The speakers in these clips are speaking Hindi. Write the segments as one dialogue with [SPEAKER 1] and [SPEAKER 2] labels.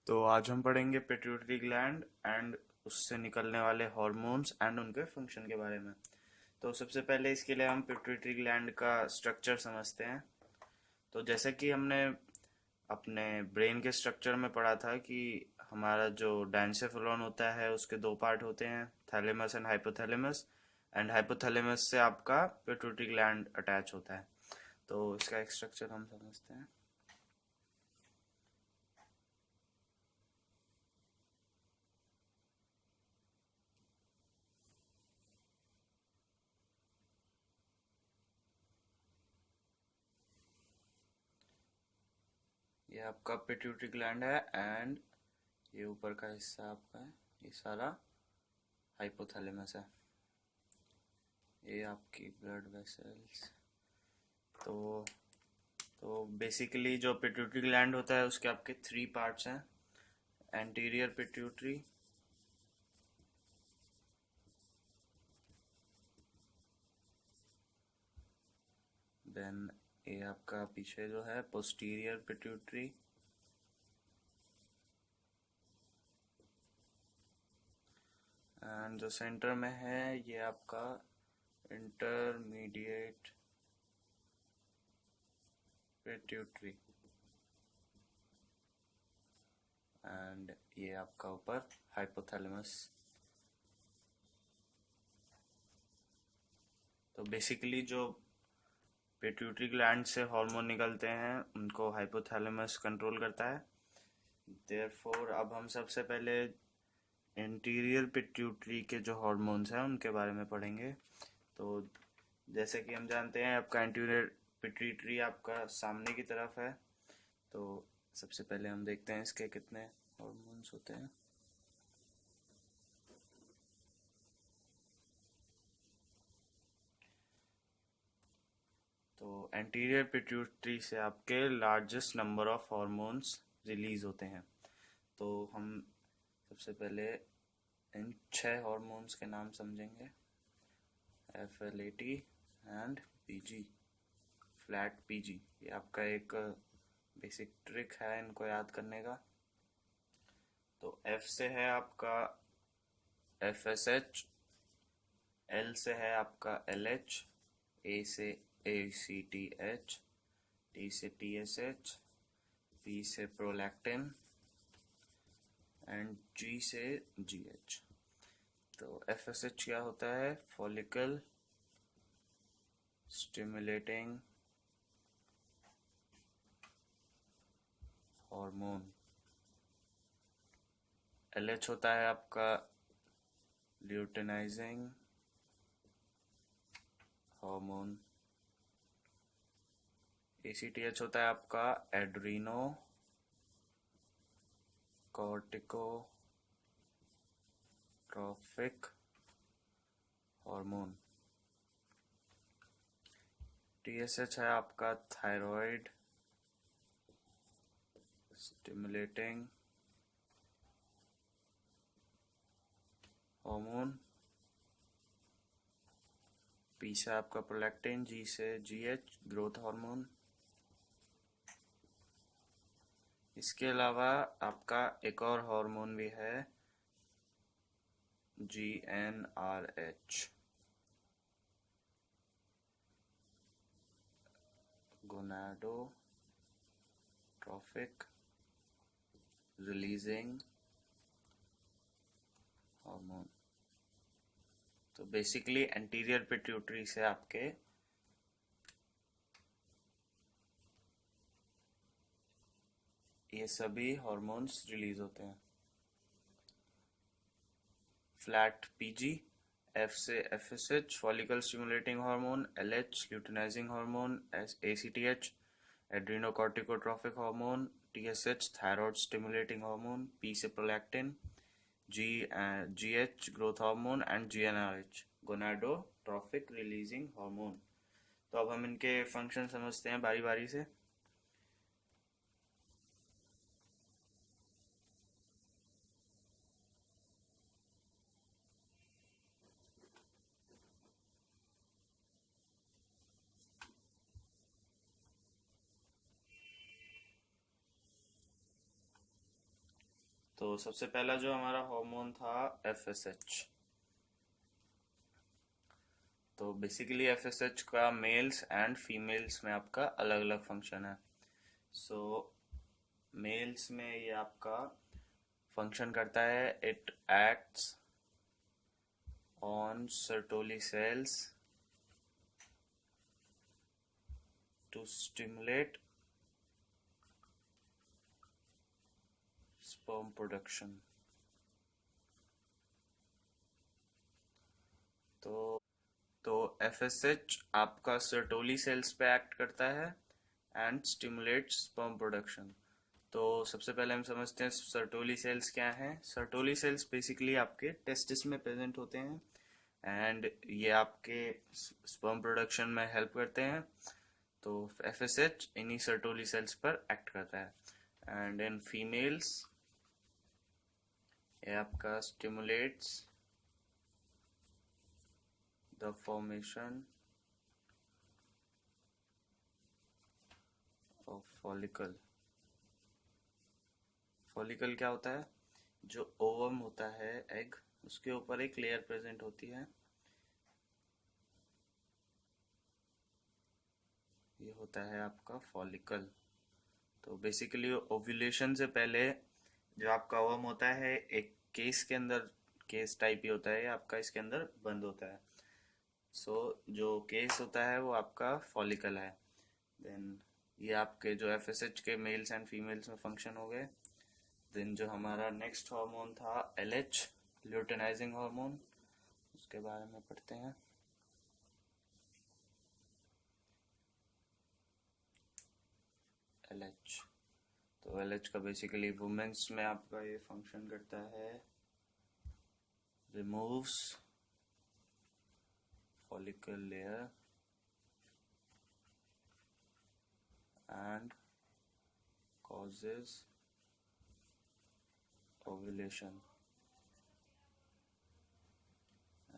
[SPEAKER 1] तो आज हम पढ़ेंगे पिट्यूटरी ग्लैंड एंड उससे निकलने वाले हॉर्मोन्स एंड उनके फंक्शन के बारे में। तो सबसे पहले इसके लिए हम पिट्यूटरी ग्लैंड का स्ट्रक्चर समझते हैं। तो जैसे कि हमने अपने ब्रेन के स्ट्रक्चर में पढ़ा था कि हमारा जो डायंसेफेलॉन होता है उसके दो पार्ट होते हैं, thalamus and hypothalamus. And hypothalamus से आपका पिट्यूटरी ग्लैंड अटैच होता है। तो इसका एक स्ट्रक्चर हम समझते हैं। ये आपका पिट्यूटरी ग्लैंड है एंड ये ऊपर का हिस्सा आपका है, ये सारा हाइपोथैलेमस है। ये आपकी ब्लड वेसल्स। तो तो बेसिकली जो पिट्यूटरी ग्लैंड होता है उसके आपके थ्री पार्ट्स हैं। एंटीरियर पिट्यूटरी, देन ये आपका पीछे जो है पोस्टीरियर पिट्यूटरी, एंड जो सेंटर में है ये आपका इंटरमीडिएट पिट्यूटरी, एंड ये आपका ऊपर हाइपोथैलेमस। तो बेसिकली जो पिट्यूटरी ग्लैंड से हार्मोन निकलते हैं उनको हाइपोथैलेमस कंट्रोल करता है। देयरफॉर अब हम सबसे पहले इंटीरियर पिट्यूटरी के जो हार्मोन्स हैं उनके बारे में पढ़ेंगे। तो जैसे कि हम जानते हैं आपका इंटीरियर पिट्यूटरी आपका सामने की तरफ है। तो सबसे पहले हम देखते हैं इसके कितने हार्मोन्स होते हैं। तो एंटीरियर पिट्यूटरी से आपके largest number of hormones release होते हैं। तो हम सबसे पहले इन 6 हार्मोन्स के नाम समझेंगे। FLAT and PG, flat PG। ये आपका एक बेसिक ट्रिक है इनको याद करने का। तो F से है आपका FSH, L से है आपका LH, A से ACTH, T से TSH, P से प्रोलैक्टिन एंड G से GH। तो FSH क्या होता है? Follicle stimulating hormone. LH होता है आपका ल्यूटिनाइजिंग हार्मोन। ACTH होता है आपका एड्रीनो कॉर्टिकोट्रॉफिक हार्मोन। TSH है आपका थायराइड स्टिमुलेटिंग हार्मोन। P से आपका प्रोलैक्टिन, G से GH ग्रोथ हार्मोन। इसके अलावा आपका एक और हार्मोन भी है GnRH, गोनाडोट्रोफिक रिलीजिंग हार्मोन। तो बेसिकली एंटीरियर पिट्यूटरी से आपके ये सभी हार्मोन्स रिलीज होते हैं। फ्लैट PG, F से FSH follicle stimulating hormone, LH luteinising hormone, ACTH adrenocorticotrophic hormone, TSH thyroid stimulating hormone, P से prolactin, GH growth hormone and GnRH gonadotrophic releasing hormone. तो अब हम इनके फंक्शन समझते हैं बारी बारी से। तो सबसे पहला जो हमारा हार्मोन था एफएसएच। तो बेसिकली एफएसएच का मेल्स एंड फीमेल्स में आपका अलग अलग फंक्शन है। सो मेल्स में ये आपका फंक्शन करता है, it acts on Sertoli cells to stimulate sperm production। तो तो एफएसएच आपका सर्टोली सेल्स पे एक्ट करता है एंड स्टिमुलेट्स स्पर्म प्रोडक्शन। तो सबसे पहले हम समझते हैं सर्टोली सेल्स क्या हैं। सर्टोली सेल्स बेसिकली आपके टेस्टिस में प्रेजेंट होते हैं एंड ये आपके स्पर्म प्रोडक्शन में हेल्प करते हैं। तो एफएसएच इन्हीं सर्टोली सेल्स पर एक्ट करता है। एंड इन फीमेल्स ये आपका stimulates the formation of follicle. Follicle क्या होता है? जो ओवम होता है, एग, उसके ऊपर एक लेयर प्रेजेंट होती है, ये होता है आपका फॉलिकल। तो बेसिकली ओव्यूलेशन से पहले जो आपका ओवम होता है एक केस के अंदर, केस टाइप ही होता है, आपका इसके अंदर बंद होता है। सो जो केस होता है वो आपका फॉलिकल है। देन ये आपके जो एफएसएच के मेल्स एंड फीमेल्स में फंक्शन हो गए। देन जो हमारा नेक्स्ट हार्मोन था एलएच, ल्यूटेनाइजिंग हार्मोन, उसके बारे में पढ़ते हैं। एलएच, तो एलएच का बेसिकली वुमेन्स में आपका ये फंक्शन करता है, removes follicle layer and causes ovulation।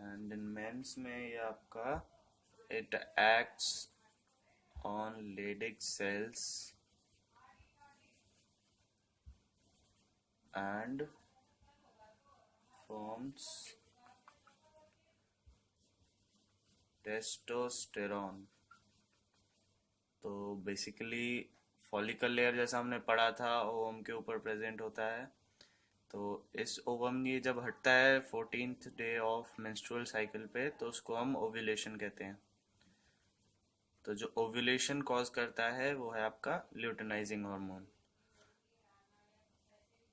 [SPEAKER 1] and in men's में ये आपका it acts on Leydig cells and forms testosterone. तो बेसिकली फॉलिकल लेयर जैसा हमने पढ़ा था ओवम के ऊपर प्रेजेंट होता है। तो इस ओवम ये जब हटता है 14th day of menstrual cycle पे, तो उसको हम ओव्यूलेशन कहते हैं। तो जो ओव्यूलेशन कॉज करता है वो है आपका luteinising hormone.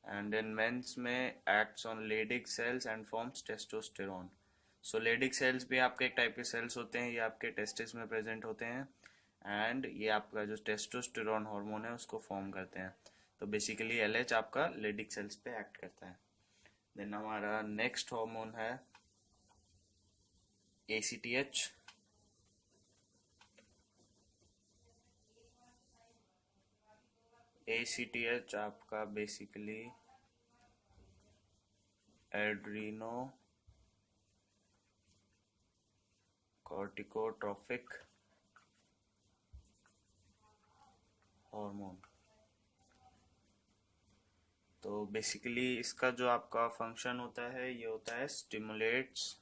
[SPEAKER 1] And in mens में acts on Leydig cells and forms testosterone. So Leydig cells भी आपके एक टाइप के सेल्स होते हैं, ये आपके टेस्टिस में प्रेजेंट होते हैं एंड ये आपका जो टेस्टोस्टेरॉन हार्मोन है उसको फॉर्म करते हैं। तो बेसिकली एलएच आपका लेडिक सेल्स पे एक्ट करता है। देन हमारा नेक्स्ट हार्मोन है एसीटीएच। एसीटीएच आपका बेसिकली एड्रीनो कॉर्टिकोट्रोफिक हार्मोन। तो बेसिकली इसका जो आपका फंक्शन होता है ये होता है stimulates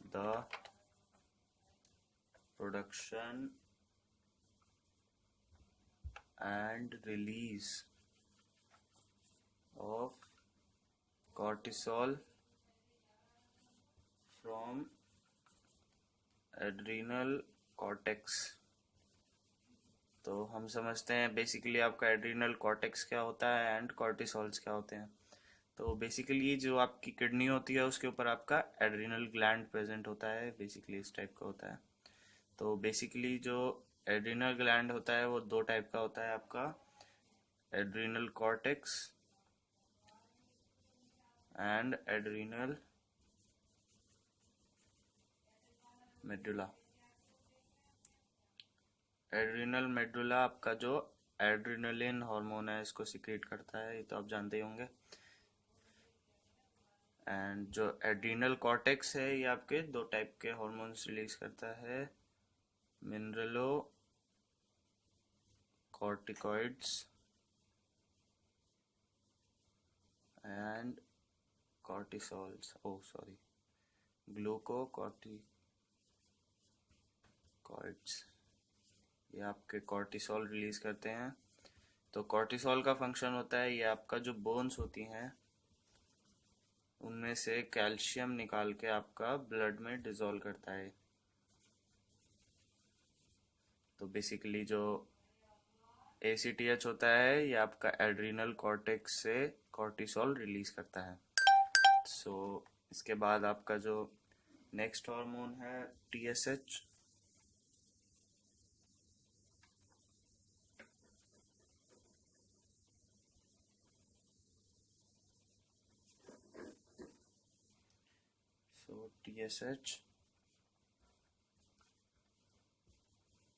[SPEAKER 1] the production and release of cortisol from adrenal cortex। तो हम समझते हैं बेसिकली आपका एड्रीनल कॉर्टेक्स क्या होता है एंड कॉर्टिसोल्स क्या होते हैं। तो बेसिकली जो आपकी किडनी होती है उसके ऊपर आपका एड्रीनल ग्लैंड प्रेजेंट होता है, बेसिकली इस टाइप का होता है। तो बेसिकली जो एड्रीनल ग्लैंड होता है वो दो टाइप का होता है आपका, adrenal cortex and adrenal medulla. Adrenal medulla आपका जो एड्रिनलिन हार्मोन है इसको सिक्रेट करता है, ये तो आप जानते ही होंगे। एंड जो एड्रीनल कॉर्टेक्स है ये आपके दो टाइप के हार्मोन्स रिलीज करता है, mineralocorticoids and cortisols, oh sorry, glucocorticoids, ये आपके कॉर्टिसोल रिलीज करते हैं। तो कॉर्टिसोल का फंक्शन होता है, ये आपका जो बोन्स होती हैं उनमें से कैल्शियम निकाल के आपका ब्लड में डिसॉल्व करता है। तो बेसिकली जो ACTH होता है ये आपका एड्रिनल कॉर्टेक्स से कॉर्टिसोल रिलीज करता है। सो इसके बाद आपका जो नेक्स्ट हार्मोन है TSH। सो TSH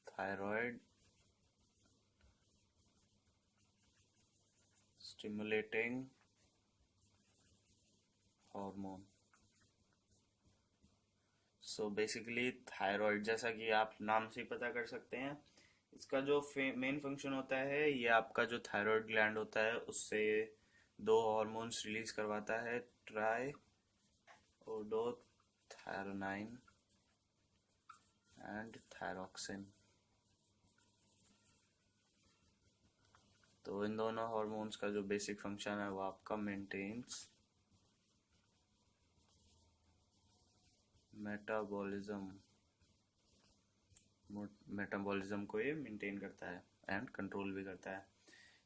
[SPEAKER 1] thyroid stimulating hormone. So basically thyroid, जैसा कि आप नाम से ही पता कर सकते हैं, इसका जो मेन फंक्शन होता है ये आपका जो थायराइड ग्लैंड होता है उससे दो हार्मोन्स रिलीज करवाता है, ट्राई ओडोथायरोनाइन एंड थायरोक्सिन। तो इन दोनों हार्मोन्स का जो बेसिक फंक्शन है वो आपका मेंटेन्स मेटाबॉलिज्म को ये मेंटेन करता है एंड कंट्रोल भी करता है।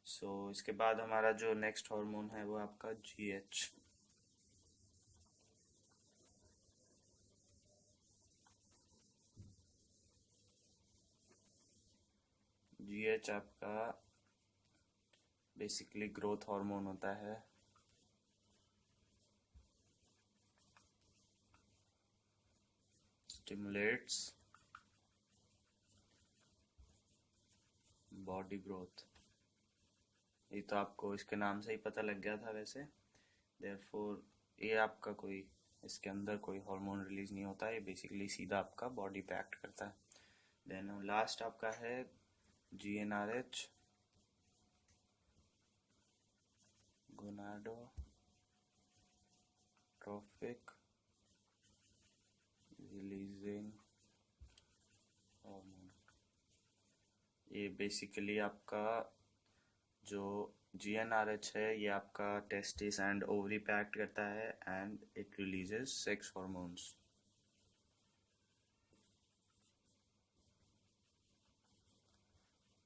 [SPEAKER 1] सो इसके बाद हमारा जो नेक्स्ट हार्मोन है वो आपका GH। GH आपका बेसिकली ग्रोथ हार्मोन होता है। Stimulates body growth. ये तो आपको इसके नाम से ही पता लग गया था वैसे। देयरफॉर ये आपका कोई इसके अंदर कोई हार्मोन रिलीज नहीं होता है, ये बेसिकली सीधा आपका बॉडी पे एक्ट करता है। देन लास्ट आपका है GnRH, गोनाडोट्रोपिक रिलीजिंग हार्मोन। ये बेसिकली आपका जो GnRH है ये आपका टेस्टिस एंड ओवरी पे एक्ट करता है and it releases sex hormones.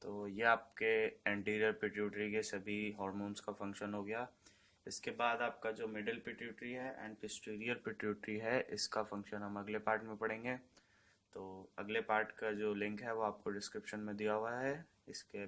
[SPEAKER 1] तो ये आपके एंटीरियर पिट्यूटरी के सभी हार्मोन्स का फंक्शन हो गया। इसके बाद आपका जो मिडिल पिट्यूटरी है एंड पोस्टीरियर पिट्यूटरी है इसका फंक्शन हम अगले पार्ट में पढ़ेंगे। तो अगले पार्ट का जो लिंक है वो आपको डिस्क्रिप्शन में दिया हुआ है। इसके